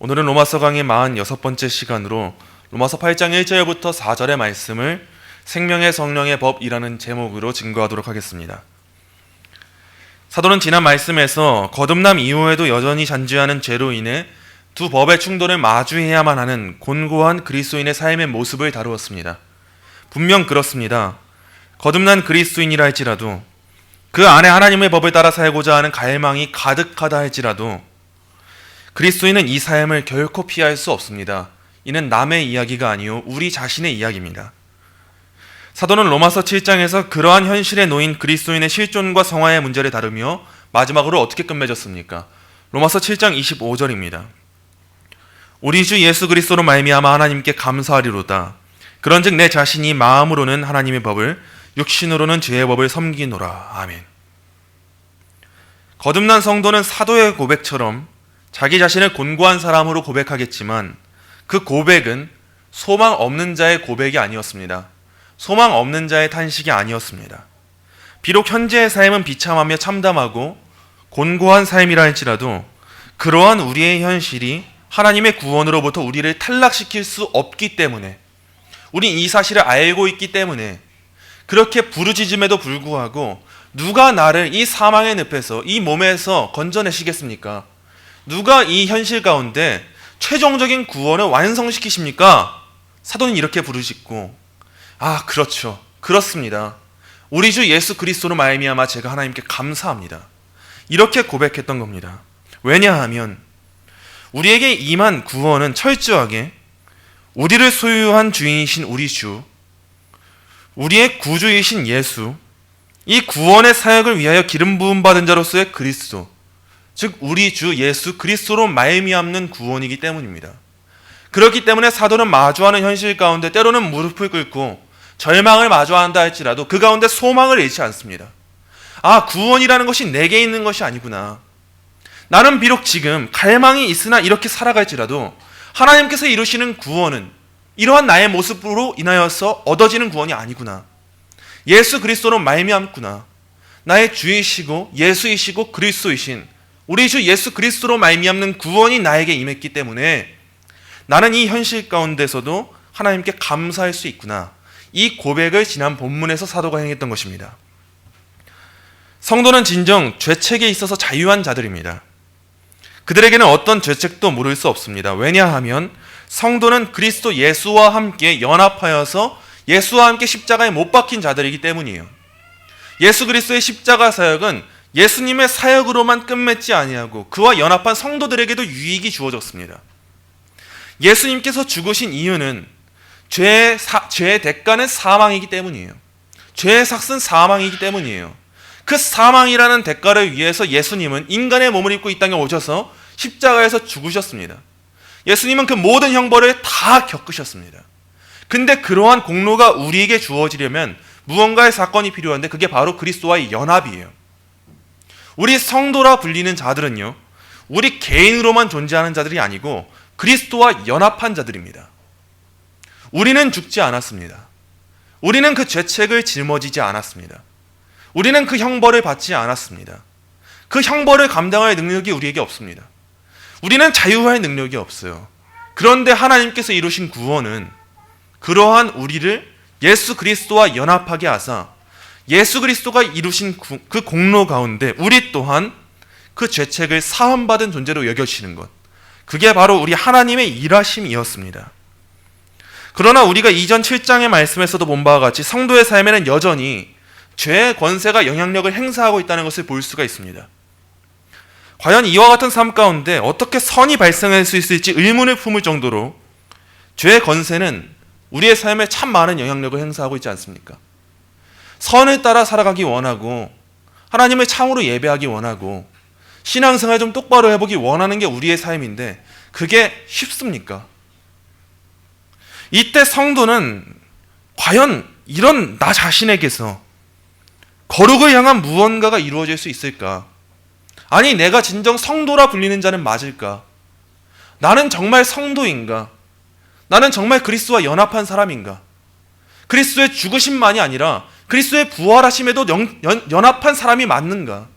오늘은 로마서 강의 46번째 시간으로 로마서 8장 1절부터 4절의 말씀을 생명의 성령의 법이라는 제목으로 증거하도록 하겠습니다. 사도는 지난 말씀에서 거듭남 이후에도 여전히 잔재하는 죄로 인해 두 법의 충돌을 마주해야만 하는 곤고한 그리스도인의 삶의 모습을 다루었습니다. 분명 그렇습니다. 거듭난 그리스도인이라 할지라도 그 안에 하나님의 법을 따라 살고자 하는 갈망이 가득하다 할지라도 그리스도인은 이 삶을 결코 피할 수 없습니다. 이는 남의 이야기가 아니요 우리 자신의 이야기입니다. 사도는 로마서 7장에서 그러한 현실에 놓인 그리스도인의 실존과 성화의 문제를 다루며 마지막으로 어떻게 끝맺었습니까? 로마서 7장 25절입니다. 우리 주 예수 그리스도로 말미암아 하나님께 감사하리로다. 그런즉 내 자신이 마음으로는 하나님의 법을 육신으로는 죄의 법을 섬기노라. 아멘. 거듭난 성도는 사도의 고백처럼 자기 자신을 곤고한 사람으로 고백하겠지만 그 고백은 소망 없는 자의 고백이 아니었습니다. 소망 없는 자의 탄식이 아니었습니다. 비록 현재의 삶은 비참하며 참담하고 곤고한 삶이라 할지라도 그러한 우리의 현실이 하나님의 구원으로부터 우리를 탈락시킬 수 없기 때문에, 우린 이 사실을 알고 있기 때문에 그렇게 부르짖음에도 불구하고 누가 나를 이 사망의 늪에서, 이 몸에서 건져내시겠습니까? 누가 이 현실 가운데 최종적인 구원을 완성시키십니까? 사도는 이렇게 부르짖고, 그렇죠, 그렇습니다. 우리 주 예수 그리스도로 말미암아 제가 하나님께 감사합니다. 이렇게 고백했던 겁니다. 왜냐하면 우리에게 임한 구원은 철저하게 우리를 소유한 주인이신 우리 주, 우리의 구주이신 예수, 이 구원의 사역을 위하여 기름 부음 받은 자로서의 그리스도, 즉 우리 주 예수 그리스도로 말미암는 구원이기 때문입니다. 그렇기 때문에 사도는 마주하는 현실 가운데 때로는 무릎을 꿇고 절망을 마주한다 할지라도 그 가운데 소망을 잃지 않습니다. 구원이라는 것이 내게 있는 것이 아니구나. 나는 비록 지금 갈망이 있으나 이렇게 살아갈지라도 하나님께서 이루시는 구원은 이러한 나의 모습으로 인하여서 얻어지는 구원이 아니구나. 예수 그리스도로 말미암구나. 나의 주이시고 예수이시고 그리스도이신 우리 주 예수 그리스도로 말미암는 구원이 나에게 임했기 때문에 나는 이 현실 가운데서도 하나님께 감사할 수 있구나. 이 고백을 지난 본문에서 사도가 행했던 것입니다. 성도는 진정 죄책에 있어서 자유한 자들입니다. 그들에게는 어떤 죄책도 물을 수 없습니다. 왜냐하면 성도는 그리스도 예수와 함께 연합하여서 예수와 함께 십자가에 못 박힌 자들이기 때문이에요. 예수 그리스도의 십자가 사역은 예수님의 사역으로만 끝맺지 아니하고 그와 연합한 성도들에게도 유익이 주어졌습니다. 예수님께서 죽으신 이유는 죄의 대가는 사망이기 때문이에요. 죄의 삭은 사망이기 때문이에요. 그 사망이라는 대가를 위해서 예수님은 인간의 몸을 입고 이 땅에 오셔서 십자가에서 죽으셨습니다. 예수님은 그 모든 형벌을 다 겪으셨습니다. 근데 그러한 공로가 우리에게 주어지려면 무언가의 사건이 필요한데 그게 바로 그리스도와의 연합이에요. 우리 성도라 불리는 자들은요, 우리 개인으로만 존재하는 자들이 아니고 그리스도와 연합한 자들입니다. 우리는 죽지 않았습니다. 우리는 그 죄책을 짊어지지 않았습니다. 우리는 그 형벌을 받지 않았습니다. 그 형벌을 감당할 능력이 우리에게 없습니다. 우리는 자유할 능력이 없어요. 그런데 하나님께서 이루신 구원은 그러한 우리를 예수 그리스도와 연합하게 하사 예수 그리스도가 이루신 그 공로 가운데 우리 또한 그 죄책을 사함받은 존재로 여겨지는 것, 그게 바로 우리 하나님의 일하심이었습니다. 그러나 우리가 이전 7장의 말씀에서도 본 바와 같이 성도의 삶에는 여전히 죄의 권세가 영향력을 행사하고 있다는 것을 볼 수가 있습니다. 과연 이와 같은 삶 가운데 어떻게 선이 발생할 수 있을지 의문을 품을 정도로 죄의 권세는 우리의 삶에 참 많은 영향력을 행사하고 있지 않습니까? 선을 따라 살아가기 원하고 하나님을 참으로 예배하기 원하고 신앙생활 좀 똑바로 해보기 원하는 게 우리의 삶인데 그게 쉽습니까? 이때 성도는 과연 이런 나 자신에게서 거룩을 향한 무언가가 이루어질 수 있을까? 아니, 내가 진정 성도라 불리는 자는 맞을까? 나는 정말 성도인가? 나는 정말 그리스도와 연합한 사람인가? 그리스도의 죽으심만이 아니라 그리스도의 부활하심에도 연합한 사람이 맞는가?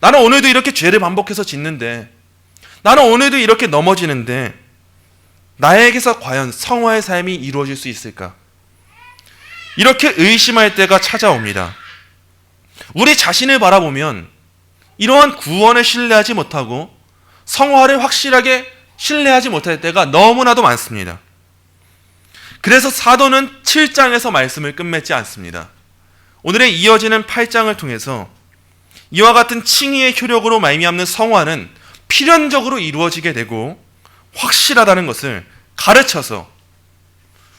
나는 오늘도 이렇게 죄를 반복해서 짓는데 나는 오늘도 이렇게 넘어지는데 나에게서 과연 성화의 삶이 이루어질 수 있을까? 이렇게 의심할 때가 찾아옵니다. 우리 자신을 바라보면 이러한 구원을 신뢰하지 못하고 성화를 확실하게 신뢰하지 못할 때가 너무나도 많습니다. 그래서 사도는 7장에서 말씀을 끝맺지 않습니다. 오늘의 이어지는 8장을 통해서 이와 같은 칭의의 효력으로 말미암는 성화는 필연적으로 이루어지게 되고 확실하다는 것을 가르쳐서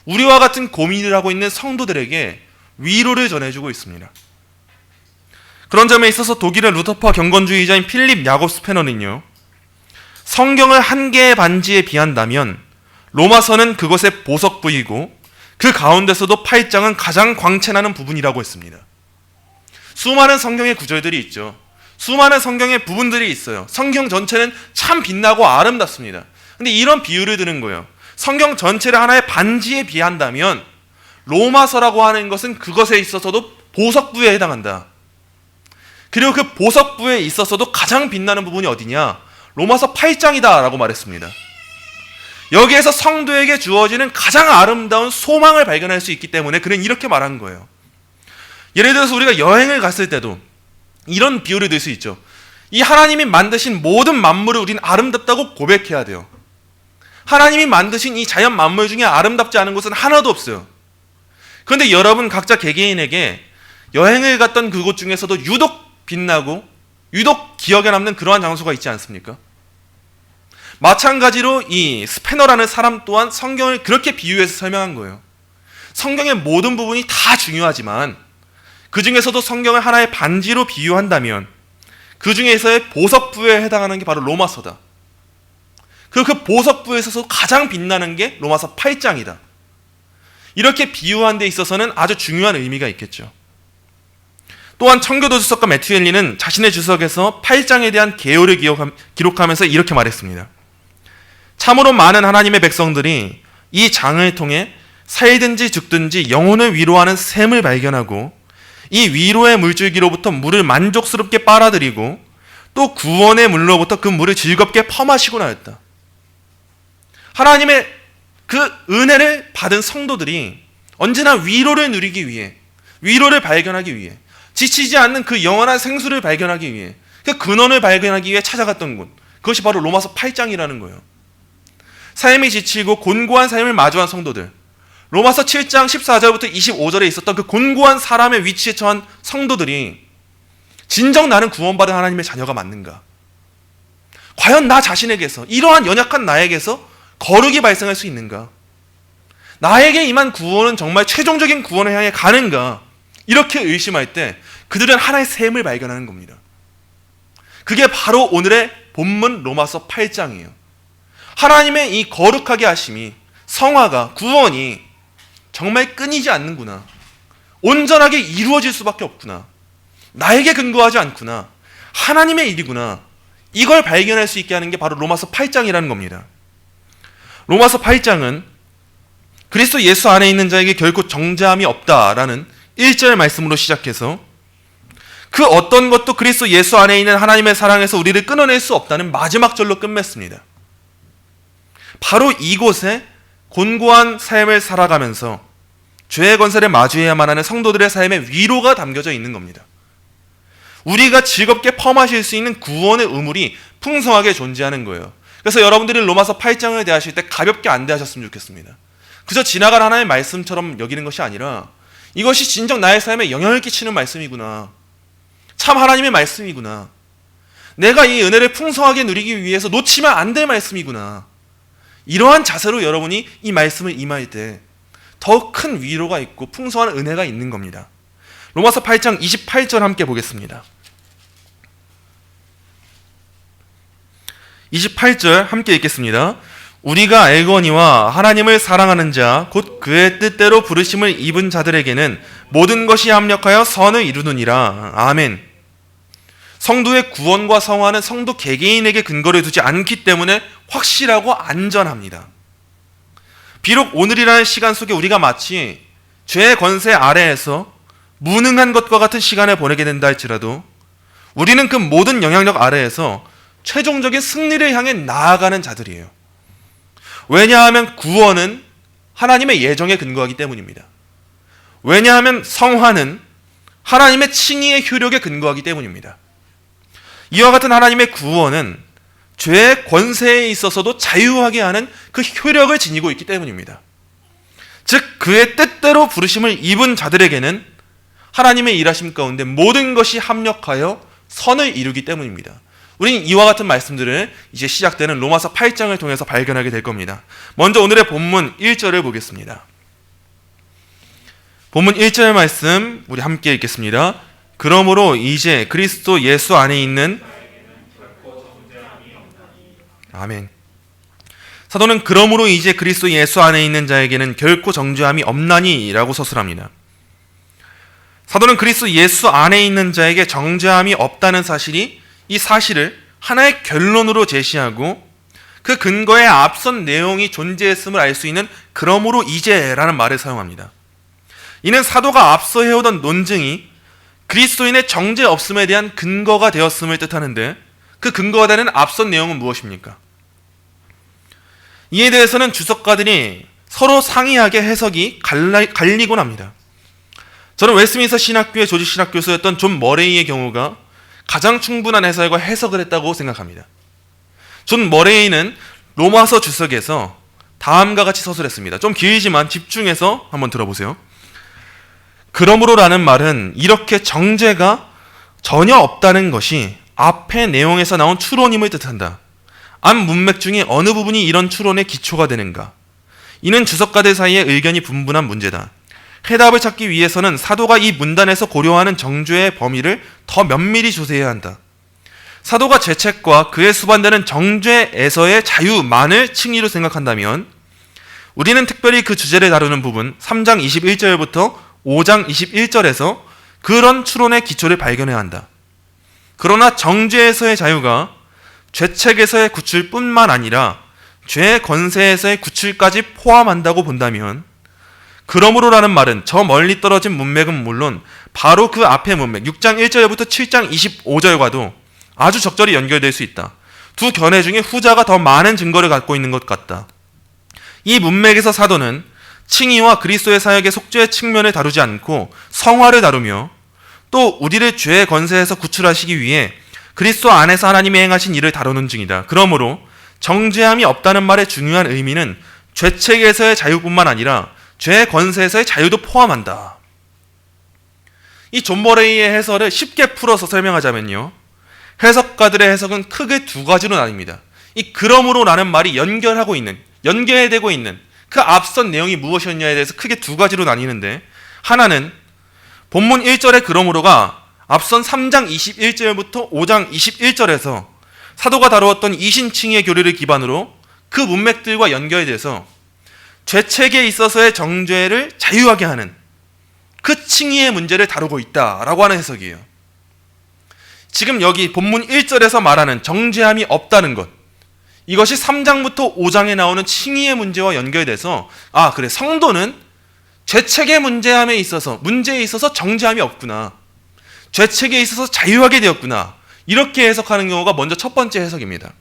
우리와 같은 고민을 하고 있는 성도들에게 위로를 전해주고 있습니다. 그런 점에 있어서 독일의 루터파 경건주의자인 필립 야곱 스페너는요, 성경을 한 개의 반지에 비한다면 로마서는 그것의 보석부이고 그 가운데서도 8장은 가장 광채나는 부분이라고 했습니다. 수많은 성경의 구절들이 있죠. 수많은 성경의 부분들이 있어요. 성경 전체는 참 빛나고 아름답습니다. 근데 이런 비유를 드는 거예요. 성경 전체를 하나의 반지에 비한다면 로마서라고 하는 것은 그것에 있어서도 보석부에 해당한다. 그리고 그 보석부에 있어서도 가장 빛나는 부분이 어디냐? 로마서 8장이다 라고 말했습니다. 여기에서 성도에게 주어지는 가장 아름다운 소망을 발견할 수 있기 때문에 그는 이렇게 말한 거예요. 예를 들어서 우리가 여행을 갔을 때도 이런 비유를 들 수 있죠. 이 하나님이 만드신 모든 만물을 우리는 아름답다고 고백해야 돼요. 하나님이 만드신 이 자연 만물 중에 아름답지 않은 곳은 하나도 없어요. 그런데 여러분 각자 개개인에게 여행을 갔던 그곳 중에서도 유독 빛나고 유독 기억에 남는 그러한 장소가 있지 않습니까? 마찬가지로 이 스페너라는 사람 또한 성경을 그렇게 비유해서 설명한 거예요. 성경의 모든 부분이 다 중요하지만 그 중에서도 성경을 하나의 반지로 비유한다면 그 중에서의 보석부에 해당하는 게 바로 로마서다. 그리고 그 보석부에 있어서 가장 빛나는 게 로마서 8장이다. 이렇게 비유한 데 있어서는 아주 중요한 의미가 있겠죠. 또한 청교도 주석가 매튜 헨리는 자신의 주석에서 8장에 대한 개요를 기록하면서 이렇게 말했습니다. 참으로 많은 하나님의 백성들이 이 장을 통해 살든지 죽든지 영혼을 위로하는 샘을 발견하고 이 위로의 물줄기로부터 물을 만족스럽게 빨아들이고 또 구원의 물로부터 그 물을 즐겁게 퍼마시곤 하였다. 하나님의 그 은혜를 받은 성도들이 언제나 위로를 누리기 위해, 위로를 발견하기 위해, 지치지 않는 그 영원한 생수를 발견하기 위해, 그 근원을 발견하기 위해 찾아갔던 곳, 그것이 바로 로마서 8장이라는 거예요. 삶이 지치고 곤고한 삶을 마주한 성도들, 로마서 7장 14절부터 25절에 있었던 그 곤고한 사람의 위치에 처한 성도들이 진정 나는 구원받은 하나님의 자녀가 맞는가? 과연 나 자신에게서, 이러한 연약한 나에게서 거룩이 발생할 수 있는가? 나에게 임한 구원은 정말 최종적인 구원을 향해 가는가? 이렇게 의심할 때 그들은 하나의 샘을 발견하는 겁니다. 그게 바로 오늘의 본문 로마서 8장이에요. 하나님의 이 거룩하게 하심이, 성화가, 구원이 정말 끊이지 않는구나. 온전하게 이루어질 수밖에 없구나. 나에게 근거하지 않구나. 하나님의 일이구나. 이걸 발견할 수 있게 하는 게 바로 로마서 8장이라는 겁니다. 로마서 8장은 그리스도 예수 안에 있는 자에게 결코 정죄함이 없다라는 1절 말씀으로 시작해서 그 어떤 것도 그리스도 예수 안에 있는 하나님의 사랑에서 우리를 끊어낼 수 없다는 마지막 절로 끝맺습니다. 바로 이곳에 곤고한 삶을 살아가면서 죄의 권세를 마주해야만 하는 성도들의 삶의 위로가 담겨져 있는 겁니다. 우리가 즐겁게 펌하실 수 있는 구원의 우물이 풍성하게 존재하는 거예요. 그래서 여러분들이 로마서 8장을 대하실 때 가볍게 안 대하셨으면 좋겠습니다. 그저 지나간 하나의 말씀처럼 여기는 것이 아니라 이것이 진정 나의 삶에 영향을 끼치는 말씀이구나. 참 하나님의 말씀이구나. 내가 이 은혜를 풍성하게 누리기 위해서 놓치면 안 될 말씀이구나. 이러한 자세로 여러분이 이 말씀을 임할 때 더 큰 위로가 있고 풍성한 은혜가 있는 겁니다. 로마서 8장 28절 함께 보겠습니다. 28절 함께 읽겠습니다. 우리가 알거니와 하나님을 사랑하는 자 곧 그의 뜻대로 부르심을 입은 자들에게는 모든 것이 합력하여 선을 이루느니라. 아멘. 성도의 구원과 성화는 성도 개개인에게 근거를 두지 않기 때문에 확실하고 안전합니다. 비록 오늘이라는 시간 속에 우리가 마치 죄의 권세 아래에서 무능한 것과 같은 시간을 보내게 된다 할지라도 우리는 그 모든 영향력 아래에서 최종적인 승리를 향해 나아가는 자들이에요. 왜냐하면 구원은 하나님의 예정에 근거하기 때문입니다. 왜냐하면 성화는 하나님의 칭의의 효력에 근거하기 때문입니다. 이와 같은 하나님의 구원은 죄의 권세에 있어서도 자유하게 하는 그 효력을 지니고 있기 때문입니다. 즉 그의 뜻대로 부르심을 입은 자들에게는 하나님의 일하심 가운데 모든 것이 합력하여 선을 이루기 때문입니다. 우리는 이와 같은 말씀들을 이제 시작되는 로마서 8장을 통해서 발견하게 될 겁니다. 먼저 오늘의 본문 1절을 보겠습니다. 본문 1절 말씀 우리 함께 읽겠습니다. 그러므로 이제 그리스도 예수 안에 있는 아멘. 사도는 그러므로 이제 그리스도 예수 안에 있는 자에게는 결코 정죄함이 없나니 라고 서술합니다. 사도는 그리스도 예수 안에 있는 자에게 정죄함이 없다는 사실이 이 사실을 하나의 결론으로 제시하고 그 근거에 앞선 내용이 존재했음을 알 수 있는 그러므로 이제라는 말을 사용합니다. 이는 사도가 앞서 해오던 논증이 그리스도인의 정죄 없음에 대한 근거가 되었음을 뜻하는데 그 근거가 되는 앞선 내용은 무엇입니까? 이에 대해서는 주석가들이 서로 상이하게 해석이 갈리곤 합니다. 저는 웨스트민스터 신학교의 조직 신학 교수였던 존 머레이의 경우가 가장 충분한 해설과 해석을 했다고 생각합니다. 존 머레이는 로마서 주석에서 다음과 같이 서술했습니다. 좀 길지만 집중해서 한번 들어보세요. 그러므로라는 말은 이렇게 정죄가 전혀 없다는 것이 앞의 내용에서 나온 추론임을 뜻한다. 앞 문맥 중에 어느 부분이 이런 추론의 기초가 되는가? 이는 주석가들 사이에 의견이 분분한 문제다. 해답을 찾기 위해서는 사도가 이 문단에서 고려하는 정죄의 범위를 더 면밀히 조사해야 한다. 사도가 죄책과 그에 수반되는 정죄에서의 자유만을 칭의로 생각한다면 우리는 특별히 그 주제를 다루는 부분 3장 21절부터 5장 21절에서 그런 추론의 기초를 발견해야 한다. 그러나 정죄에서의 자유가 죄책에서의 구출뿐만 아니라 죄의 권세에서의 구출까지 포함한다고 본다면 그러므로라는 말은 저 멀리 떨어진 문맥은 물론 바로 그 앞의 문맥 6장 1절부터 7장 25절과도 아주 적절히 연결될 수 있다. 두 견해 중에 후자가 더 많은 증거를 갖고 있는 것 같다. 이 문맥에서 사도는 칭의와 그리스도의 사역의 속죄의 측면을 다루지 않고 성화를 다루며 또 우리를 죄의 권세에서 구출하시기 위해 그리스도 안에서 하나님이 행하신 일을 다루는 중이다. 그러므로 정죄함이 없다는 말의 중요한 의미는 죄책에서의 자유뿐만 아니라 죄의 권세에서의 자유도 포함한다. 이 존 머레이의 해설을 쉽게 풀어서 설명하자면요. 해석가들의 해석은 크게 두 가지로 나뉩니다. 이 그러므로라는 말이 연결되고 있는 그 앞선 내용이 무엇이었냐에 대해서 크게 두 가지로 나뉘는데 하나는 본문 1절의 그러므로가 앞선 3장 21절부터 5장 21절에서 사도가 다루었던 이신칭의의 교리를 기반으로 그 문맥들과 연결돼서 죄책에 있어서의 정죄를 자유하게 하는 그 칭의의 문제를 다루고 있다라고 하는 해석이에요. 지금 여기 본문 1절에서 말하는 정죄함이 없다는 것, 이것이 3장부터 5장에 나오는 칭의의 문제와 연결돼서 그래, 성도는 죄책의 문제에 있어서 정죄함이 없구나, 죄책에 있어서 자유하게 되었구나, 이렇게 해석하는 경우가 먼저 첫 번째 해석입니다.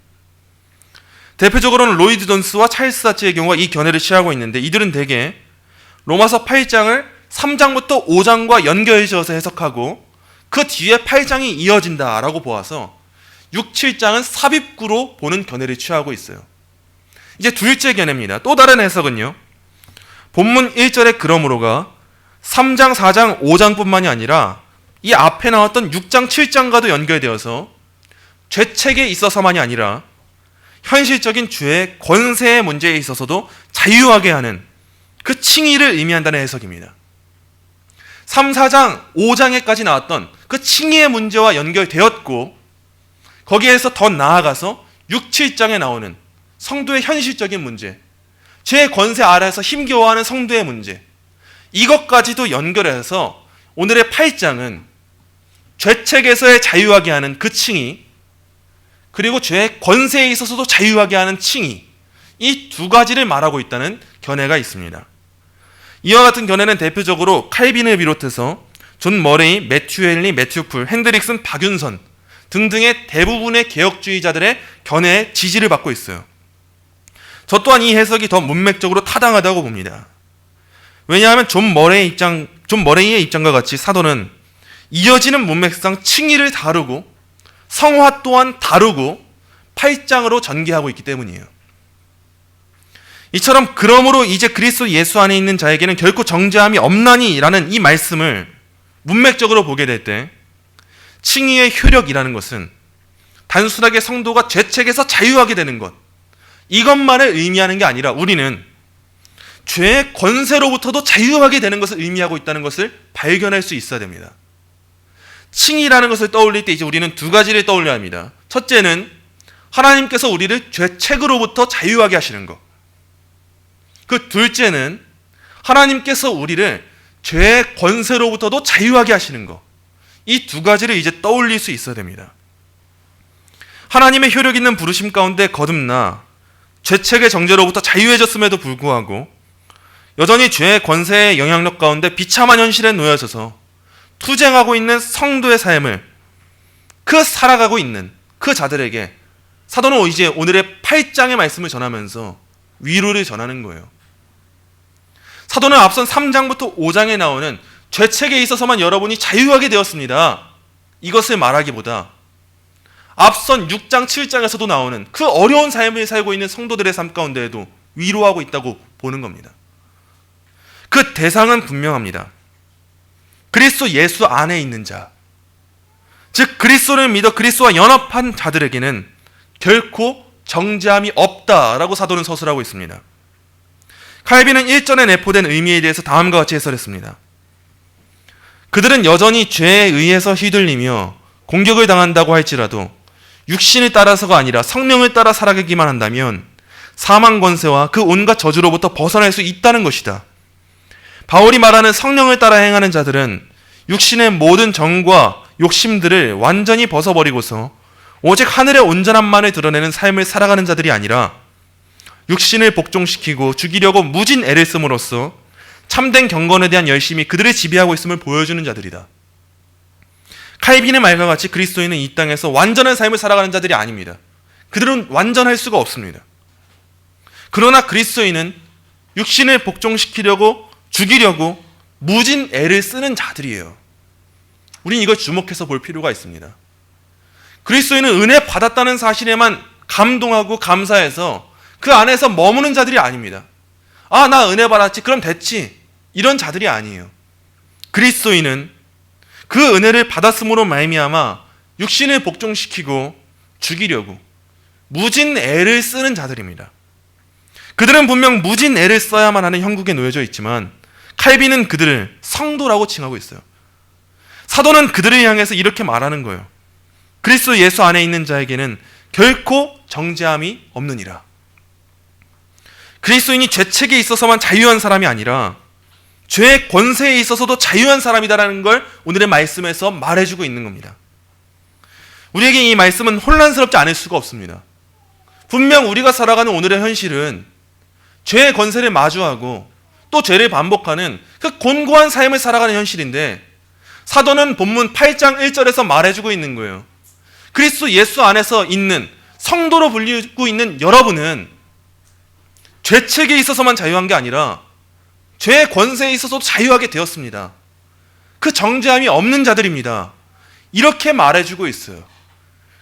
대표적으로는 로이드 존스와 찰스 사치의 경우가 이 견해를 취하고 있는데 이들은 대개 로마서 8장을 3장부터 5장과 연결지어서 해석하고 그 뒤에 8장이 이어진다라고 보아서 6, 7장은 삽입구로 보는 견해를 취하고 있어요. 이제 둘째 견해입니다. 또 다른 해석은요. 본문 1절의 그러므로가 3장, 4장, 5장뿐만이 아니라 이 앞에 나왔던 6장, 7장과도 연결되어서 죄책에 있어서만이 아니라 현실적인 죄의 권세의 문제에 있어서도 자유하게 하는 그 칭의를 의미한다는 해석입니다. 3, 4장, 5장에까지 나왔던 그 칭의의 문제와 연결되었고 거기에서 더 나아가서 6, 7장에 나오는 성도의 현실적인 문제, 죄의 권세 아래에서 힘겨워하는 성도의 문제, 이것까지도 연결해서 오늘의 8장은 죄책에서의 자유하게 하는 그 칭의, 그리고 죄의 권세에 있어서도 자유하게 하는 칭의, 이 두 가지를 말하고 있다는 견해가 있습니다. 이와 같은 견해는 대표적으로 칼빈을 비롯해서 존 머레이, 매튜 헨리, 매튜 풀, 핸드릭슨, 박윤선 등등의 대부분의 개혁주의자들의 견해에 지지를 받고 있어요. 저 또한 이 해석이 더 문맥적으로 타당하다고 봅니다. 왜냐하면 존 머레이의 입장과 같이 사도는 이어지는 문맥상 칭의를 다루고 성화 또한 다루고 8장으로 전개하고 있기 때문이에요. 이처럼 그러므로 이제 그리스도 예수 안에 있는 자에게는 결코 정죄함이 없나니라는 이 말씀을 문맥적으로 보게 될 때 칭의의 효력이라는 것은 단순하게 성도가 죄책에서 자유하게 되는 것, 이것만을 의미하는 게 아니라 우리는 죄의 권세로부터도 자유하게 되는 것을 의미하고 있다는 것을 발견할 수 있어야 됩니다. 칭의라는 것을 떠올릴 때 이제 우리는 두 가지를 떠올려야 합니다. 첫째는 하나님께서 우리를 죄책으로부터 자유하게 하시는 것. 그 둘째는 하나님께서 우리를 죄의 권세로부터도 자유하게 하시는 것. 이 두 가지를 이제 떠올릴 수 있어야 됩니다. 하나님의 효력 있는 부르심 가운데 거듭나 죄책의 정죄로부터 자유해졌음에도 불구하고 여전히 죄의 권세의 영향력 가운데 비참한 현실에 놓여져서 투쟁하고 있는 성도의 삶을 살아가고 있는 그 자들에게 사도는 이제 오늘의 8장의 말씀을 전하면서 위로를 전하는 거예요. 사도는 앞선 3장부터 5장에 나오는 죄책에 있어서만 여러분이 자유하게 되었습니다, 이것을 말하기보다 앞선 6장, 7장에서도 나오는 그 어려운 삶을 살고 있는 성도들의 삶 가운데에도 위로하고 있다고 보는 겁니다. 그 대상은 분명합니다. 그리스도 예수 안에 있는 자, 즉 그리스도를 믿어 그리스도와 연합한 자들에게는 결코 정죄함이 없다라고 사도는 서술하고 있습니다. 칼빈은 1절에 내포된 의미에 대해서 다음과 같이 해설했습니다. 그들은 여전히 죄에 의해서 휘둘리며 공격을 당한다고 할지라도 육신을 따라서가 아니라 성령을 따라 살아가기만 한다면 사망 권세와 그 온갖 저주로부터 벗어날 수 있다는 것이다. 바울이 말하는 성령을 따라 행하는 자들은 육신의 모든 정과 욕심들을 완전히 벗어버리고서 오직 하늘의 온전함만을 드러내는 삶을 살아가는 자들이 아니라 육신을 복종시키고 죽이려고 무진 애를 씀으로써 참된 경건에 대한 열심이 그들을 지배하고 있음을 보여주는 자들이다. 칼빈의 말과 같이 그리스도인은 이 땅에서 완전한 삶을 살아가는 자들이 아닙니다. 그들은 완전할 수가 없습니다. 그러나 그리스도인은 육신을 복종시키려고 죽이려고 무진 애를 쓰는 자들이에요. 우린 이걸 주목해서 볼 필요가 있습니다. 그리스도인은 은혜 받았다는 사실에만 감동하고 감사해서 그 안에서 머무는 자들이 아닙니다. 아, 나 은혜 받았지, 그럼 됐지, 이런 자들이 아니에요. 그리스도인은 그 은혜를 받았음으로 말미암아 육신을 복종시키고 죽이려고 무진 애를 쓰는 자들입니다. 그들은 분명 무진 애를 써야만 하는 형국에 놓여져 있지만 칼빈은 그들을 성도라고 칭하고 있어요. 사도는 그들을 향해서 이렇게 말하는 거예요. 그리스도 예수 안에 있는 자에게는 결코 정죄함이 없느니라. 그리스도인이 죄책에 있어서만 자유한 사람이 아니라 죄의 권세에 있어서도 자유한 사람이다라는 걸 오늘의 말씀에서 말해주고 있는 겁니다. 우리에게 이 말씀은 혼란스럽지 않을 수가 없습니다. 분명 우리가 살아가는 오늘의 현실은 죄의 권세를 마주하고 또 죄를 반복하는 그 곤고한 삶을 살아가는 현실인데 사도는 본문 8장 1절에서 말해주고 있는 거예요. 그리스도 예수 안에서 있는 성도로 불리고 있는 여러분은 죄책에 있어서만 자유한 게 아니라 죄의 권세에 있어서도 자유하게 되었습니다. 그 정죄함이 없는 자들입니다. 이렇게 말해주고 있어요.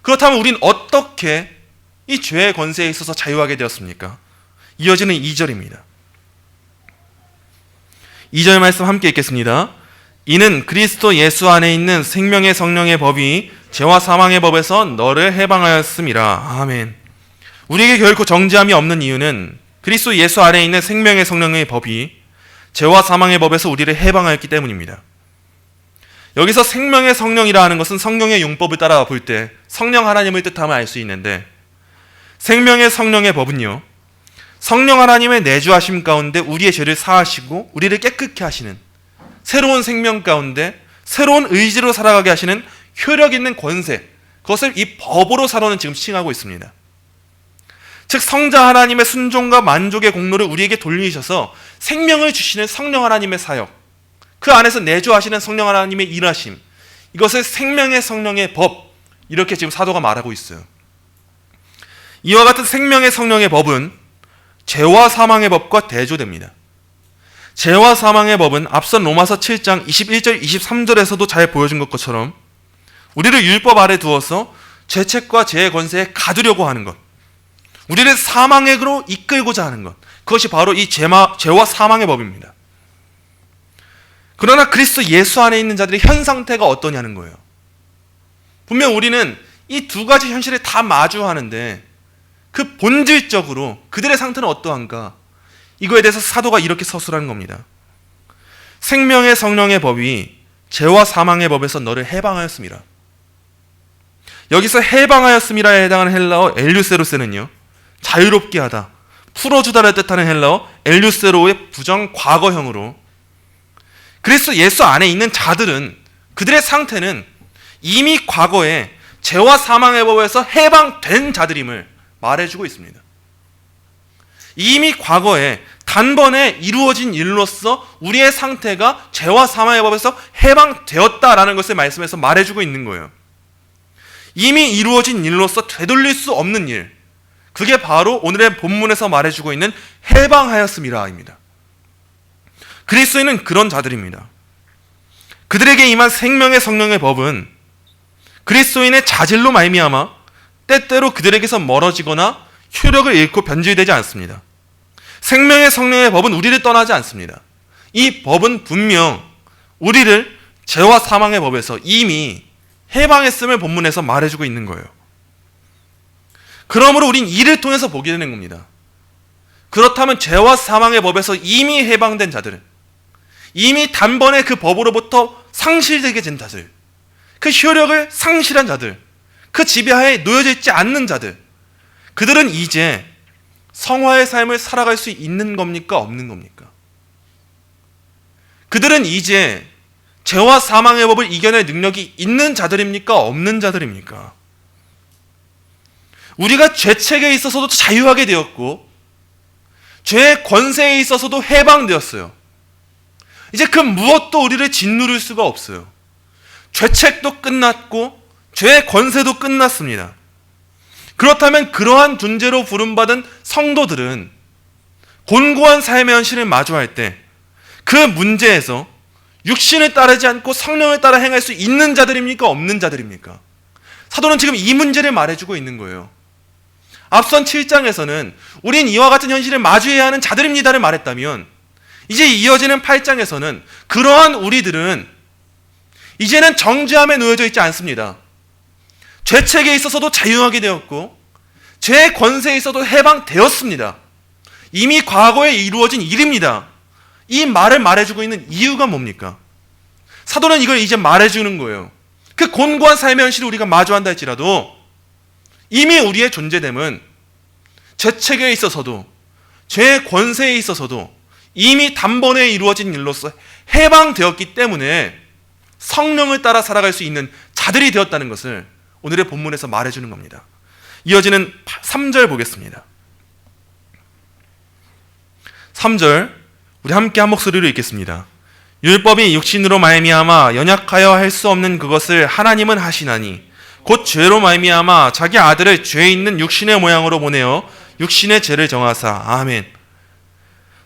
그렇다면 우린 어떻게 이 죄의 권세에 있어서 자유하게 되었습니까? 이어지는 2절입니다. 2절 말씀 함께 읽겠습니다. 이는 그리스도 예수 안에 있는 생명의 성령의 법이 죄와 사망의 법에서 너를 해방하였음이라. 아멘. 우리에게 결코 정죄함이 없는 이유는 그리스도 예수 안에 있는 생명의 성령의 법이 죄와 사망의 법에서 우리를 해방하였기 때문입니다. 여기서 생명의 성령이라 하는 것은 성령의 용법을 따라 볼 때 성령 하나님을 뜻하면 알 수 있는데, 생명의 성령의 법은요, 성령 하나님의 내주하심 가운데 우리의 죄를 사하시고 우리를 깨끗게 하시는 새로운 생명 가운데 새로운 의지로 살아가게 하시는 효력 있는 권세, 그것을 이 법으로 사도는 지금 칭하고 있습니다. 즉 성자 하나님의 순종과 만족의 공로를 우리에게 돌리셔서 생명을 주시는 성령 하나님의 사역, 그 안에서 내주하시는 성령 하나님의 일하심, 이것을 생명의 성령의 법, 이렇게 지금 사도가 말하고 있어요. 이와 같은 생명의 성령의 법은 죄와 사망의 법과 대조됩니다. 죄와 사망의 법은 앞선 로마서 7장 21절 23절에서도 잘 보여준 것처럼 우리를 율법 아래 두어서 죄책과 죄의 권세에 가두려고 하는 것, 우리를 사망으로 이끌고자 하는 것, 그것이 바로 이 죄와 사망의 법입니다. 그러나 그리스도 예수 안에 있는 자들의 현 상태가 어떠냐는 거예요. 분명 우리는 이 두 가지 현실을 다 마주하는데 그 본질적으로 그들의 상태는 어떠한가? 이거에 대해서 사도가 이렇게 서술하는 겁니다. 생명의 성령의 법이 죄와 사망의 법에서 너를 해방하였음이라. 여기서 해방하였음이라에 해당하는 헬라어 엘류세로세는요, 자유롭게 하다, 풀어주다를 뜻하는 헬라어 엘류세로의 부정 과거형으로 그리스도 예수 안에 있는 자들은 그들의 상태는 이미 과거에 죄와 사망의 법에서 해방된 자들임을 말해주고 있습니다. 이미 과거에 단번에 이루어진 일로서 우리의 상태가 죄와 사망의 법에서 해방되었다라는 것을 말씀해서 말해주고 있는 거예요. 이미 이루어진 일로서 되돌릴 수 없는 일, 그게 바로 오늘의 본문에서 말해주고 있는 해방하였음이라입니다. 그리스도인은 그런 자들입니다. 그들에게 임한 생명의 성령의 법은 그리스도인의 자질로 말미암아 때때로 그들에게서 멀어지거나 효력을 잃고 변질되지 않습니다. 생명의 성령의 법은 우리를 떠나지 않습니다. 이 법은 분명 우리를 죄와 사망의 법에서 이미 해방했음을 본문에서 말해주고 있는 거예요. 그러므로 우린 이를 통해서 보게 되는 겁니다. 그렇다면 죄와 사망의 법에서 이미 해방된 자들은, 이미 단번에 그 법으로부터 상실되게 된 자들, 그 효력을 상실한 자들, 그 지배하에 놓여져 있지 않는 자들, 그들은 이제 성화의 삶을 살아갈 수 있는 겁니까? 없는 겁니까? 그들은 이제 죄와 사망의 법을 이겨낼 능력이 있는 자들입니까? 없는 자들입니까? 우리가 죄책에 있어서도 자유하게 되었고 죄의 권세에 있어서도 해방되었어요. 이제 그 무엇도 우리를 짓누를 수가 없어요. 죄책도 끝났고 죄의 권세도 끝났습니다. 그렇다면 그러한 존재로 부름받은 성도들은 곤고한 삶의 현실을 마주할 때 그 문제에서 육신을 따르지 않고 성령을 따라 행할 수 있는 자들입니까? 없는 자들입니까? 사도는 지금 이 문제를 말해주고 있는 거예요. 앞선 7장에서는 우린 이와 같은 현실을 마주해야 하는 자들입니다를 말했다면 이제 이어지는 8장에서는 그러한 우리들은 이제는 정죄함에 놓여져 있지 않습니다. 죄책에 있어서도 자유하게 되었고 죄의 권세에 있어도 해방되었습니다. 이미 과거에 이루어진 일입니다. 이 말을 말해주고 있는 이유가 뭡니까? 사도는 이걸 이제 말해주는 거예요. 그 곤고한 삶의 현실을 우리가 마주한다 할지라도 이미 우리의 존재됨은 죄책에 있어서도 죄의 권세에 있어서도 이미 단번에 이루어진 일로서 해방되었기 때문에 성령을 따라 살아갈 수 있는 자들이 되었다는 것을 오늘의 본문에서 말해주는 겁니다. 이어지는 3절 보겠습니다. 3절 우리 함께 한 목소리로 읽겠습니다. 율법이 육신으로 말미암아 연약하여 할 수 없는 그것을 하나님은 하시나니 곧 죄로 말미암아 자기 아들을 죄 있는 육신의 모양으로 보내어 육신의 죄를 정하사. 아멘.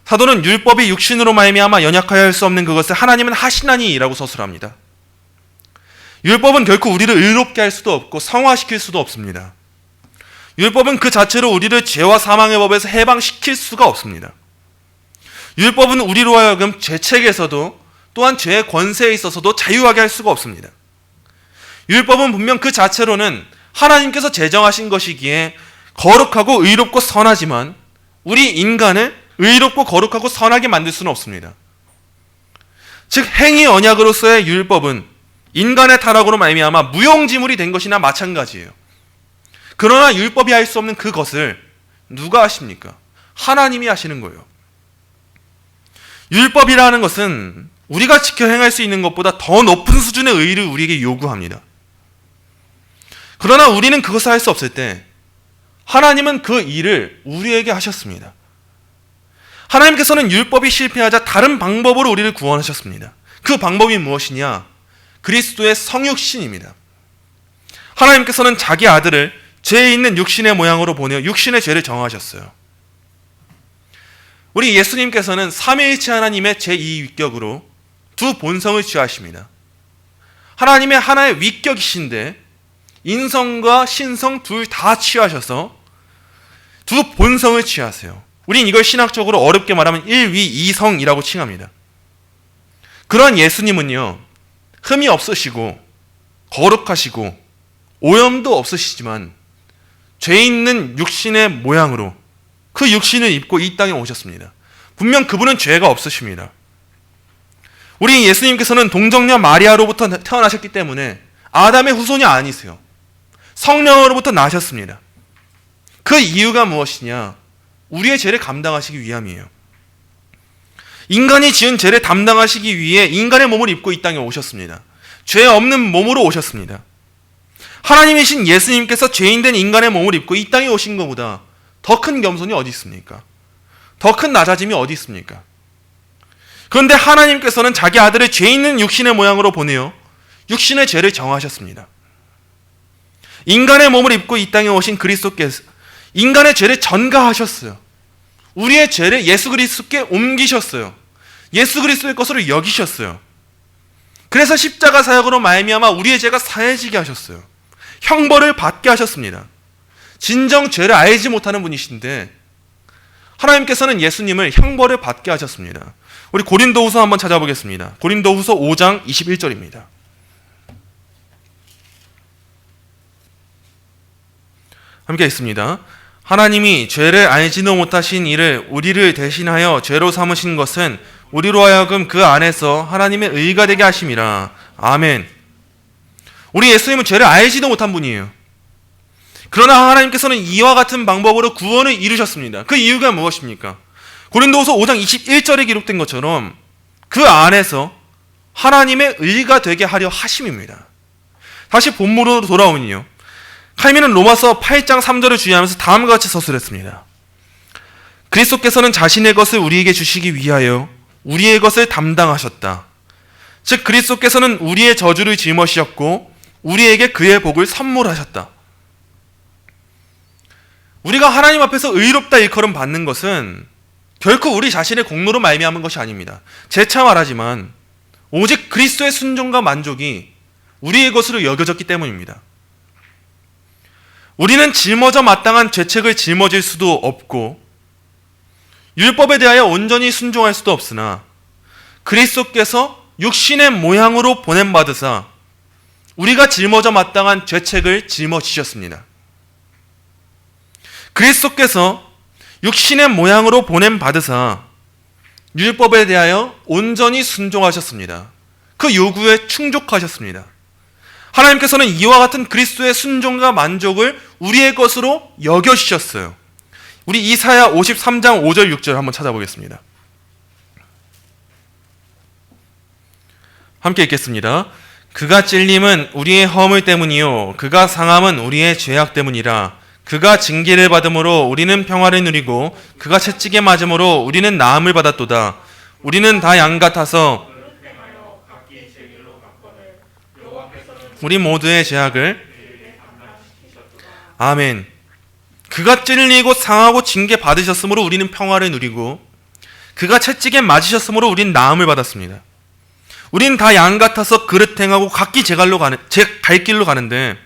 사도는 율법이 육신으로 말미암아 연약하여 할 수 없는 그것을 하나님은 하시나니라고 서술합니다. 율법은 결코 우리를 의롭게 할 수도 없고 성화시킬 수도 없습니다. 율법은 그 자체로 우리를 죄와 사망의 법에서 해방시킬 수가 없습니다. 율법은 우리로 하여금 죄책에서도 또한 죄의 권세에 있어서도 자유하게 할 수가 없습니다. 율법은 분명 그 자체로는 하나님께서 제정하신 것이기에 거룩하고 의롭고 선하지만 우리 인간을 의롭고 거룩하고 선하게 만들 수는 없습니다. 즉 행위 언약으로서의 율법은 인간의 타락으로 말미암아 무용지물이 된 것이나 마찬가지예요. 그러나 율법이 할 수 없는 그것을 누가 하십니까? 하나님이 하시는 거예요. 율법이라는 것은 우리가 지켜 행할 수 있는 것보다 더 높은 수준의 의의를 우리에게 요구합니다. 그러나 우리는 그것을 할 수 없을 때 하나님은 그 일을 우리에게 하셨습니다. 하나님께서는 율법이 실패하자 다른 방법으로 우리를 구원하셨습니다. 그 방법이 무엇이냐? 그리스도의 성육신입니다. 하나님께서는 자기 아들을 죄 있는 육신의 모양으로 보내어 육신의 죄를 정하셨어요. 우리 예수님께서는 삼위일체 하나님의 제2위격으로 두 본성을 취하십니다. 하나님의 하나의 위격이신데 인성과 신성 둘 다 취하셔서 두 본성을 취하세요. 우린 이걸 신학적으로 어렵게 말하면 일위이성이라고 칭합니다. 그런 예수님은요, 흠이 없으시고 거룩하시고 오염도 없으시지만 죄 있는 육신의 모양으로 그 육신을 입고 이 땅에 오셨습니다. 분명 그분은 죄가 없으십니다. 우리 예수님께서는 동정녀 마리아로부터 태어나셨기 때문에 아담의 후손이 아니세요. 성령으로부터 나셨습니다. 그 이유가 무엇이냐? 우리의 죄를 감당하시기 위함이에요. 인간이 지은 죄를 담당하시기 위해 인간의 몸을 입고 이 땅에 오셨습니다. 죄 없는 몸으로 오셨습니다. 하나님이신 예수님께서 죄인된 인간의 몸을 입고 이 땅에 오신 것보다 더 큰 겸손이 어디 있습니까? 더 큰 낮아짐이 어디 있습니까? 그런데 하나님께서는 자기 아들을 죄 있는 육신의 모양으로 보내어 육신의 죄를 정하셨습니다. 인간의 몸을 입고 이 땅에 오신 그리스도께서 인간의 죄를 전가하셨어요. 우리의 죄를 예수 그리스도께 옮기셨어요. 예수 그리스도의 것으로 여기셨어요. 그래서 십자가 사역으로 말미암아 우리의 죄가 사해지게 하셨어요. 형벌을 받게 하셨습니다. 진정 죄를 알지 못하는 분이신데 하나님께서는 예수님을 형벌을 받게 하셨습니다. 우리 고린도후서 한번 찾아보겠습니다. 고린도후서 5장 21절입니다. 함께 있습니다. 하나님이 죄를 알지도 못하신 이를 우리를 대신하여 죄로 삼으신 것은 우리로 하여금 그 안에서 하나님의 의가 되게 하심이라. 아멘. 우리 예수님은 죄를 알지도 못한 분이에요. 그러나 하나님께서는 이와 같은 방법으로 구원을 이루셨습니다. 그 이유가 무엇입니까? 고린도후서 5장 21절에 기록된 것처럼 그 안에서 하나님의 의가 되게 하려 하심입니다. 다시 본문으로 돌아오면요, 칼빈은 로마서 8장 3절을 주의하면서 다음과 같이 서술했습니다. 그리스도께서는 자신의 것을 우리에게 주시기 위하여 우리의 것을 담당하셨다. 즉 그리스도께서는 우리의 저주를 짊어지셨고 우리에게 그의 복을 선물하셨다. 우리가 하나님 앞에서 의롭다 일컬음 받는 것은 결코 우리 자신의 공로로 말미암은 것이 아닙니다. 재차 말하지만 오직 그리스도의 순종과 만족이 우리의 것으로 여겨졌기 때문입니다. 우리는 짊어져 마땅한 죄책을 짊어질 수도 없고 율법에 대하여 온전히 순종할 수도 없으나 그리스도께서 육신의 모양으로 보냄받으사 우리가 짊어져 마땅한 죄책을 짊어지셨습니다. 그리스도께서 육신의 모양으로 보냄받으사 율법에 대하여 온전히 순종하셨습니다. 그 요구에 충족하셨습니다. 하나님께서는 이와 같은 그리스도의 순종과 만족을 우리의 것으로 여겨주셨어요. 우리 이사야 53장 5절 6절 한번 찾아보겠습니다. 함께 읽겠습니다. 그가 찔림은 우리의 허물 때문이요 그가 상함은 우리의 죄악 때문이라. 그가 징계를 받음으로 우리는 평화를 누리고 그가 채찍에 맞음으로 우리는 나음을 받았도다. 우리는 다 양 같아서 우리 모두의 죄악을 아멘. 그가 찔리고 상하고 징계 받으셨으므로 우리는 평화를 누리고 그가 채찍에 맞으셨으므로 우리는 나음을 받았습니다. 우리는 다 양 같아서 그릇 행하고 각기 제 갈 길로 가는데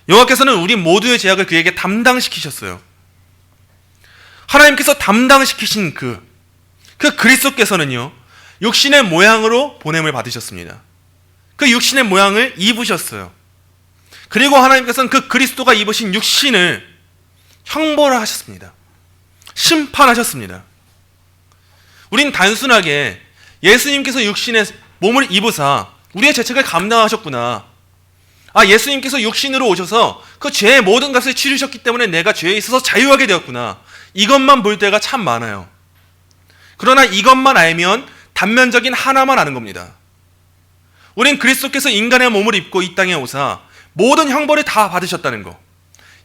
여호와께서는 우리 모두의 죄악을 그에게 담당시키셨어요. 하나님께서 담당시키신 그 그리스도께서는요 육신의 모양으로 보냄을 받으셨습니다. 그 육신의 모양을 입으셨어요. 그리고 하나님께서는 그 그리스도가 입으신 육신을 형벌을 하셨습니다. 심판하셨습니다. 우린 단순하게 예수님께서 육신의 몸을 입으사 우리의 죄책을 감당하셨구나. 예수님께서 육신으로 오셔서 그 죄의 모든 값을 치르셨기 때문에 내가 죄에 있어서 자유하게 되었구나. 이것만 볼 때가 참 많아요. 그러나 이것만 알면 단면적인 하나만 아는 겁니다. 우린 그리스도께서 인간의 몸을 입고 이 땅에 오사 모든 형벌을 다 받으셨다는 거,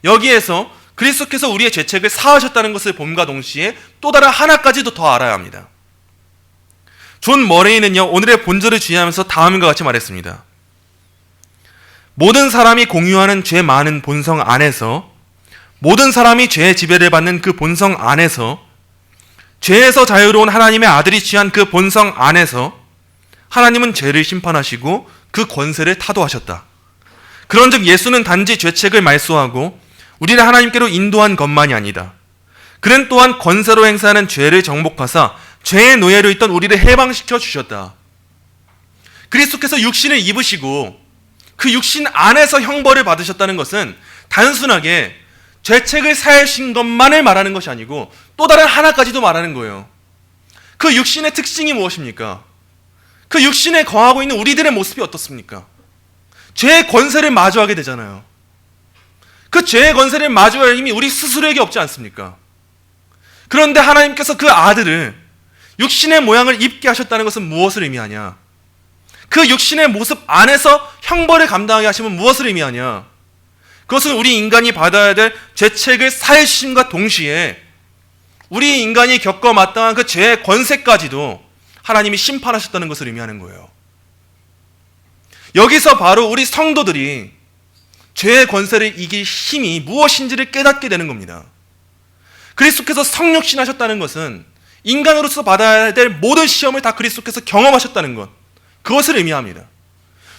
여기에서 그리스도께서 우리의 죄책을 사하셨다는 것을 봄과 동시에 또 다른 하나까지도 더 알아야 합니다. 존 머레이는요 오늘의 본절을 주의하면서 다음과 같이 말했습니다. 모든 사람이 공유하는 죄 많은 본성 안에서, 모든 사람이 죄의 지배를 받는 그 본성 안에서, 죄에서 자유로운 하나님의 아들이 취한 그 본성 안에서 하나님은 죄를 심판하시고 그 권세를 타도하셨다. 그런즉 예수는 단지 죄책을 말소하고 우리를 하나님께로 인도한 것만이 아니다. 그는 또한 권세로 행사하는 죄를 정복하사 죄의 노예로 있던 우리를 해방시켜 주셨다. 그리스도께서 육신을 입으시고 그 육신 안에서 형벌을 받으셨다는 것은 단순하게 죄책을 사하신 것만을 말하는 것이 아니고 또 다른 하나까지도 말하는 거예요. 그 육신의 특징이 무엇입니까? 그 육신에 거하고 있는 우리들의 모습이 어떻습니까? 죄의 권세를 마주하게 되잖아요. 그 죄의 권세를 마주할 힘이 우리 스스로에게 없지 않습니까? 그런데 하나님께서 그 아들을 육신의 모양을 입게 하셨다는 것은 무엇을 의미하냐? 그 육신의 모습 안에서 형벌을 감당하게 하시면 무엇을 의미하냐? 그것은 우리 인간이 받아야 될 죄책을 사하심과 동시에 우리 인간이 겪어 마땅한 그 죄의 권세까지도 하나님이 심판하셨다는 것을 의미하는 거예요. 여기서 바로 우리 성도들이 죄의 권세를 이길 힘이 무엇인지를 깨닫게 되는 겁니다. 그리스도께서 성육신하셨다는 것은 인간으로서 받아야 될 모든 시험을 다 그리스도께서 경험하셨다는 것, 그것을 의미합니다.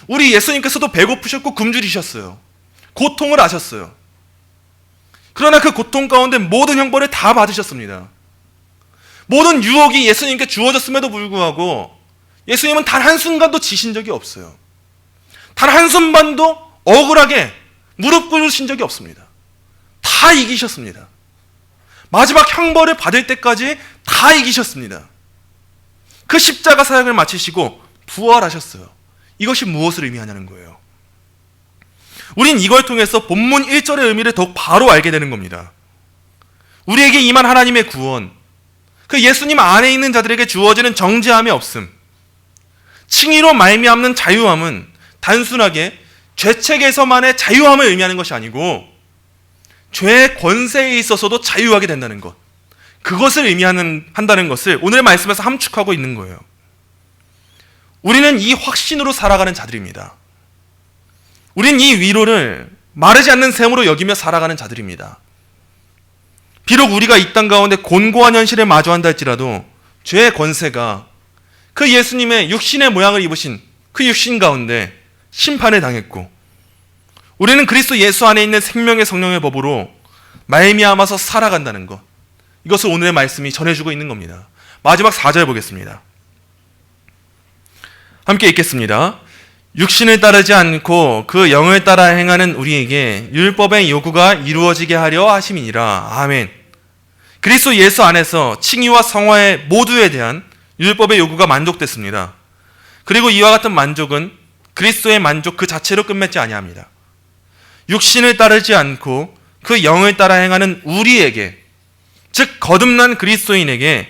우리 예수님께서도 배고프셨고 굶주리셨어요. 고통을 아셨어요. 그러나 그 고통 가운데 모든 형벌을 다 받으셨습니다. 모든 유혹이 예수님께 주어졌음에도 불구하고 예수님은 단 한순간도 지신 적이 없어요. 단 한순간도 억울하게 무릎 꿇으신 적이 없습니다. 다 이기셨습니다. 마지막 형벌을 받을 때까지 다 이기셨습니다. 그 십자가 사역을 마치시고 부활하셨어요. 이것이 무엇을 의미하냐는 거예요. 우린 이걸 통해서 본문 1절의 의미를 더욱 바로 알게 되는 겁니다. 우리에게 임한 하나님의 구원, 그 예수님 안에 있는 자들에게 주어지는 정죄함의 없음, 칭의로 말미암는 자유함은 단순하게 죄책에서만의 자유함을 의미하는 것이 아니고 죄의 권세에 있어서도 자유하게 된다는 것, 그것을 한다는 것을 오늘의 말씀에서 함축하고 있는 거예요. 우리는 이 확신으로 살아가는 자들입니다. 우린 이 위로를 마르지 않는 샘으로 여기며 살아가는 자들입니다. 비록 우리가 이 땅 가운데 곤고한 현실에 마주한다 할지라도 죄의 권세가 그 예수님의 육신의 모양을 입으신 그 육신 가운데 심판을 당했고, 우리는 그리스도 예수 안에 있는 생명의 성령의 법으로 말미암아서 살아간다는 것, 이것을 오늘의 말씀이 전해주고 있는 겁니다. 마지막 4절 보겠습니다. 함께 읽겠습니다. 육신을 따르지 않고 그 영을 따라 행하는 우리에게 율법의 요구가 이루어지게 하려 하심이니라. 아멘. 그리스도 예수 안에서 칭의와 성화의 모두에 대한 율법의 요구가 만족됐습니다. 그리고 이와 같은 만족은 그리스도의 만족 그 자체로 끝맺지 아니합니다. 육신을 따르지 않고 그 영을 따라 행하는 우리에게, 즉 거듭난 그리스도인에게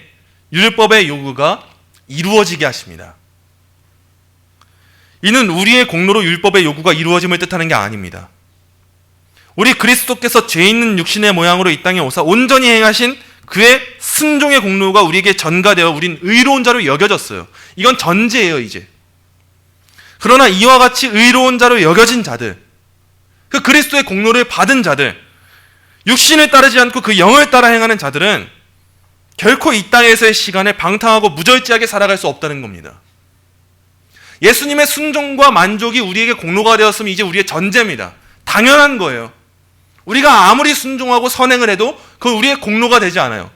율법의 요구가 이루어지게 하십니다. 이는 우리의 공로로 율법의 요구가 이루어짐을 뜻하는 게 아닙니다. 우리 그리스도께서 죄 있는 육신의 모양으로 이 땅에 오사 온전히 행하신 그의 순종의 공로가 우리에게 전가되어 우린 의로운 자로 여겨졌어요. 이건 전제예요, 이제. 그러나 이와 같이 의로운 자로 여겨진 자들, 그 그리스도의 공로를 받은 자들, 육신을 따르지 않고 그 영을 따라 행하는 자들은 결코 이 땅에서의 시간에 방탕하고 무절제하게 살아갈 수 없다는 겁니다. 예수님의 순종과 만족이 우리에게 공로가 되었으면 이제 우리의 전제입니다. 당연한 거예요. 우리가 아무리 순종하고 선행을 해도 그건 우리의 공로가 되지 않아요.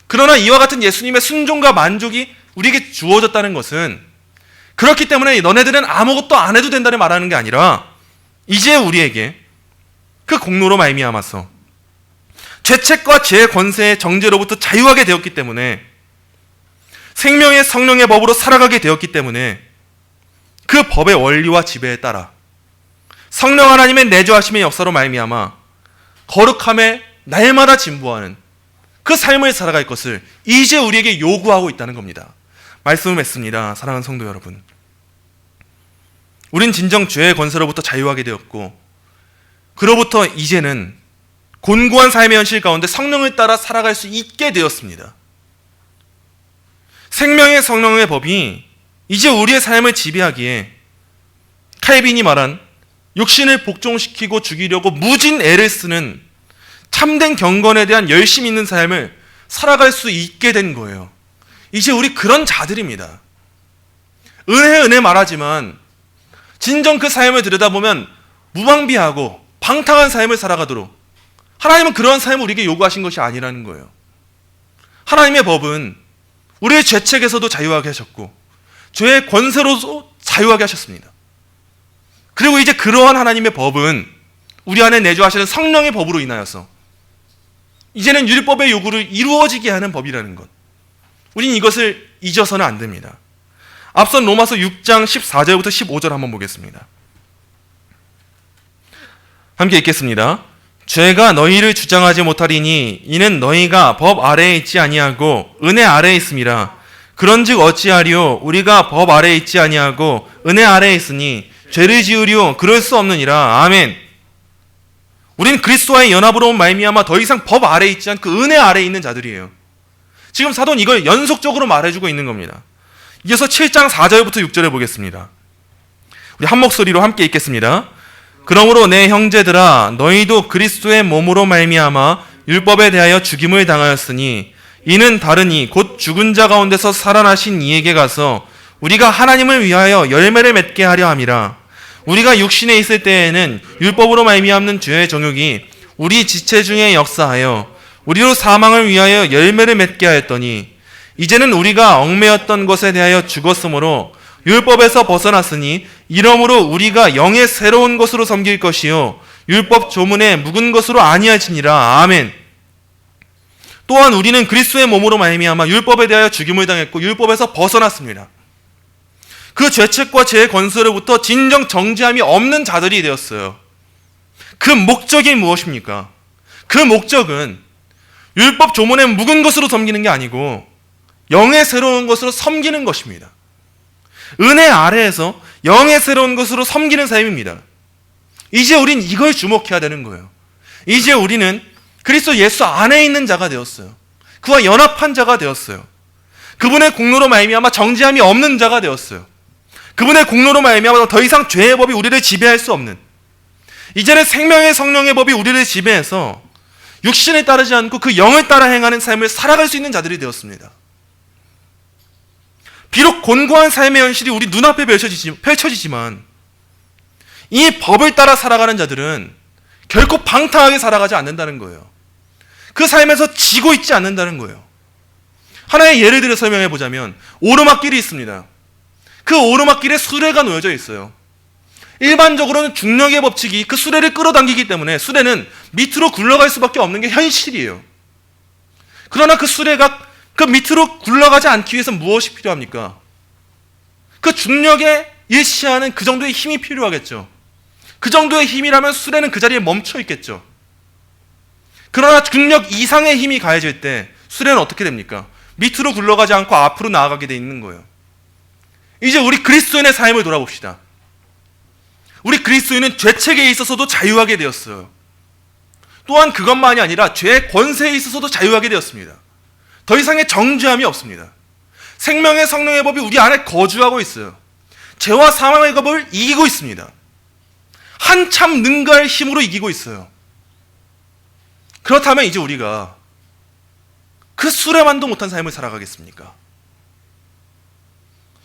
그러나 이와 같은 예수님의 순종과 만족이 우리에게 주어졌다는 것은, 그렇기 때문에 너네들은 아무것도 안 해도 된다는 말하는 게 아니라 이제 우리에게 그 공로로 말미암아서 죄책과 죄의 권세의 정죄로부터 자유하게 되었기 때문에, 생명의 성령의 법으로 살아가게 되었기 때문에 그 법의 원리와 지배에 따라 성령 하나님의 내주하심의 역사로 말미암아 거룩함에 날마다 진보하는 그 삶을 살아갈 것을 이제 우리에게 요구하고 있다는 겁니다. 말씀을 맺습니다. 사랑하는 성도 여러분, 우린 진정 죄의 권세로부터 자유하게 되었고, 그로부터 이제는 곤고한 삶의 현실 가운데 성령을 따라 살아갈 수 있게 되었습니다. 생명의 성령의 법이 이제 우리의 삶을 지배하기에 칼빈이 말한 육신을 복종시키고 죽이려고 무진 애를 쓰는 참된 경건에 대한 열심이 있는 삶을 살아갈 수 있게 된 거예요. 이제 우리 그런 자들입니다. 은혜 말하지만 진정 그 삶을 들여다보면 무방비하고 방탕한 삶을 살아가도록 하나님은 그런 삶을 우리에게 요구하신 것이 아니라는 거예요. 하나님의 법은 우리의 죄책에서도 자유하게 하셨고 죄의 권세로도 자유하게 하셨습니다. 그리고 이제 그러한 하나님의 법은 우리 안에 내주하시는 성령의 법으로 인하여서 이제는 율법의 요구를 이루어지게 하는 법이라는 것, 우린 이것을 잊어서는 안 됩니다. 앞선 로마서 6장 14절부터 15절 한번 보겠습니다. 함께 읽겠습니다. 죄가 너희를 주장하지 못하리니 이는 너희가 법 아래에 있지 아니하고 은혜 아래에 있음이라. 그런즉 어찌하리요? 우리가 법 아래에 있지 아니하고 은혜 아래에 있으니 죄를 지으리요? 그럴 수 없느니라. 아멘. 우린 그리스도와의 연합으로 말미암아 더 이상 법 아래에 있지 않고 그 은혜 아래에 있는 자들이에요. 지금 사도는 이걸 연속적으로 말해주고 있는 겁니다. 이어서 7장 4절부터 6절에 보겠습니다. 우리 한 목소리로 함께 읽겠습니다. 그러므로 내 형제들아 너희도 그리스도의 몸으로 말미암아 율법에 대하여 죽임을 당하였으니 이는 다르니 곧 죽은 자 가운데서 살아나신 이에게 가서 우리가 하나님을 위하여 열매를 맺게 하려 함이라. 우리가 육신에 있을 때에는 율법으로 말미암는 죄의 정욕이 우리 지체 중에 역사하여 우리로 사망을 위하여 열매를 맺게 하였더니 이제는 우리가 얽매였던 것에 대하여 죽었으므로 율법에서 벗어났으니 이러므로 우리가 영의 새로운 것으로 섬길 것이요 율법 조문에 묵은 것으로 아니할지니라. 아멘. 또한 우리는 그리스도의 몸으로 말미암아 율법에 대하여 죽임을 당했고 율법에서 벗어났습니다. 그 죄책과 죄의 권세로부터 진정 정죄함이 없는 자들이 되었어요. 그 목적이 무엇입니까? 그 목적은 율법 조문에 묵은 것으로 섬기는 게 아니고 영의 새로운 것으로 섬기는 것입니다. 은혜 아래에서 영의 새로운 것으로 섬기는 삶입니다. 이제 우린 이걸 주목해야 되는 거예요. 이제 우리는 그리스도 예수 안에 있는 자가 되었어요. 그와 연합한 자가 되었어요. 그분의 공로로 말미암아 정죄함이 없는 자가 되었어요. 그분의 공로로 말미암아 더 이상 죄의 법이 우리를 지배할 수 없는, 이제는 생명의 성령의 법이 우리를 지배해서 육신에 따르지 않고 그 영을 따라 행하는 삶을 살아갈 수 있는 자들이 되었습니다. 비록 곤고한 삶의 현실이 우리 눈앞에 펼쳐지지만 이 법을 따라 살아가는 자들은 결코 방탕하게 살아가지 않는다는 거예요. 그 삶에서 지고 있지 않는다는 거예요. 하나의 예를 들어 설명해 보자면 오르막길이 있습니다. 그 오르막길에 수레가 놓여져 있어요. 일반적으로는 중력의 법칙이 그 수레를 끌어당기기 때문에 수레는 밑으로 굴러갈 수밖에 없는 게 현실이에요. 그러나 그 수레가 그 밑으로 굴러가지 않기 위해서 무엇이 필요합니까? 그 중력에 일치하는 그 정도의 힘이 필요하겠죠. 그 정도의 힘이라면 수레는 그 자리에 멈춰 있겠죠. 그러나 중력 이상의 힘이 가해질 때 수레는 어떻게 됩니까? 밑으로 굴러가지 않고 앞으로 나아가게 돼 있는 거예요. 이제 우리 그리스도인의 삶을 돌아봅시다. 우리 그리스도인은 죄책에 있어서도 자유하게 되었어요. 또한 그것만이 아니라 죄의 권세에 있어서도 자유하게 되었습니다. 더 이상의 정죄함이 없습니다. 생명의 성령의 법이 우리 안에 거주하고 있어요. 죄와 사망의 법을 이기고 있습니다. 한참 능가할 힘으로 이기고 있어요. 그렇다면 이제 우리가 그 수레만도 못한 삶을 살아가겠습니까?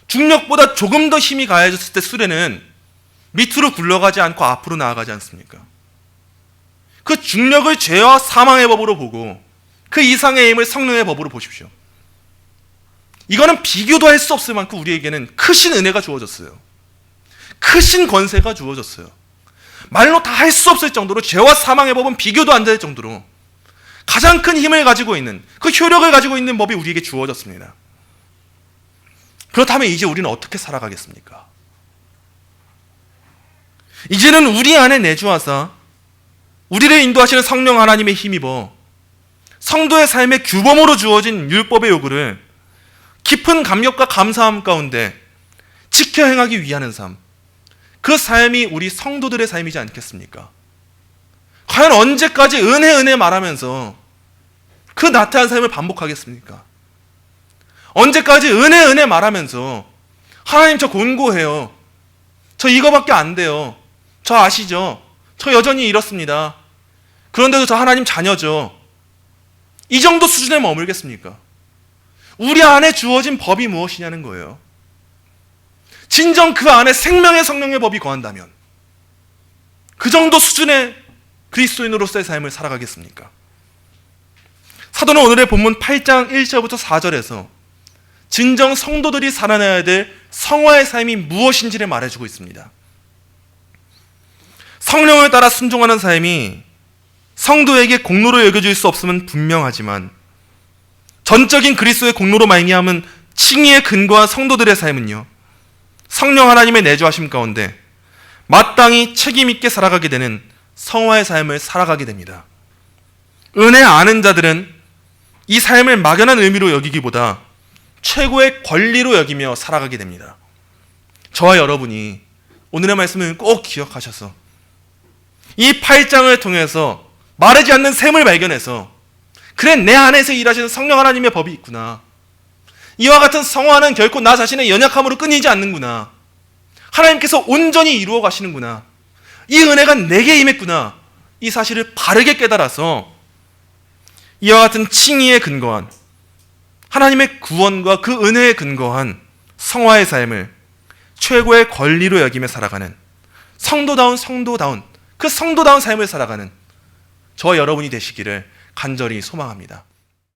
중력보다 조금 더 힘이 가해졌을 때 수레는 밑으로 굴러가지 않고 앞으로 나아가지 않습니까? 그 중력을 죄와 사망의 법으로 보고 그 이상의 힘을 성령의 법으로 보십시오. 이거는 비교도 할 수 없을 만큼 우리에게는 크신 은혜가 주어졌어요. 크신 권세가 주어졌어요. 말로 다 할 수 없을 정도로 죄와 사망의 법은 비교도 안 될 정도로 가장 큰 힘을 가지고 있는, 그 효력을 가지고 있는 법이 우리에게 주어졌습니다. 그렇다면 이제 우리는 어떻게 살아가겠습니까? 이제는 우리 안에 내주하사 우리를 인도하시는 성령 하나님의 힘입어 성도의 삶의 규범으로 주어진 율법의 요구를 깊은 감격과 감사함 가운데 지켜 행하기 위하는 삶, 그 삶이 우리 성도들의 삶이지 않겠습니까? 과연 언제까지 은혜 말하면서 그 나태한 삶을 반복하겠습니까? 언제까지 은혜 말하면서 하나님 저 곤고해요, 저 이거밖에 안 돼요, 저 아시죠? 저 여전히 이렇습니다. 그런데도 저 하나님 자녀죠. 이 정도 수준에 머물겠습니까? 우리 안에 주어진 법이 무엇이냐는 거예요. 진정 그 안에 생명의 성령의 법이 거한다면 그 정도 수준의 그리스도인으로서의 삶을 살아가겠습니까? 사도는 오늘의 본문 8장 1절부터 4절에서 진정 성도들이 살아내야 될 성화의 삶이 무엇인지를 말해주고 있습니다. 성령을 따라 순종하는 삶이 성도에게 공로로 여겨질 수 없음은 분명하지만 전적인 그리스도의 공로로 말미암은 칭의에 근거한 성도들의 삶은요, 성령 하나님의 내주하심 가운데 마땅히 책임 있게 살아가게 되는 성화의 삶을 살아가게 됩니다. 은혜 아는 자들은 이 삶을 막연한 의미로 여기기보다 최고의 권리로 여기며 살아가게 됩니다. 저와 여러분이 오늘의 말씀을 꼭 기억하셔서 이 8장을 통해서 마르지 않는 샘을 발견해서 그래, 내 안에서 일하시는 성령 하나님의 법이 있구나. 이와 같은 성화는 결코 나 자신의 연약함으로 끊이지 않는구나. 하나님께서 온전히 이루어 가시는구나. 이 은혜가 내게 임했구나. 이 사실을 바르게 깨달아서 이와 같은 칭의에 근거한 하나님의 구원과 그 은혜에 근거한 성화의 삶을 최고의 권리로 여기며 살아가는 성도다운 그 성도다운 삶을 살아가는 저와 여러분이 되시기를 간절히 소망합니다.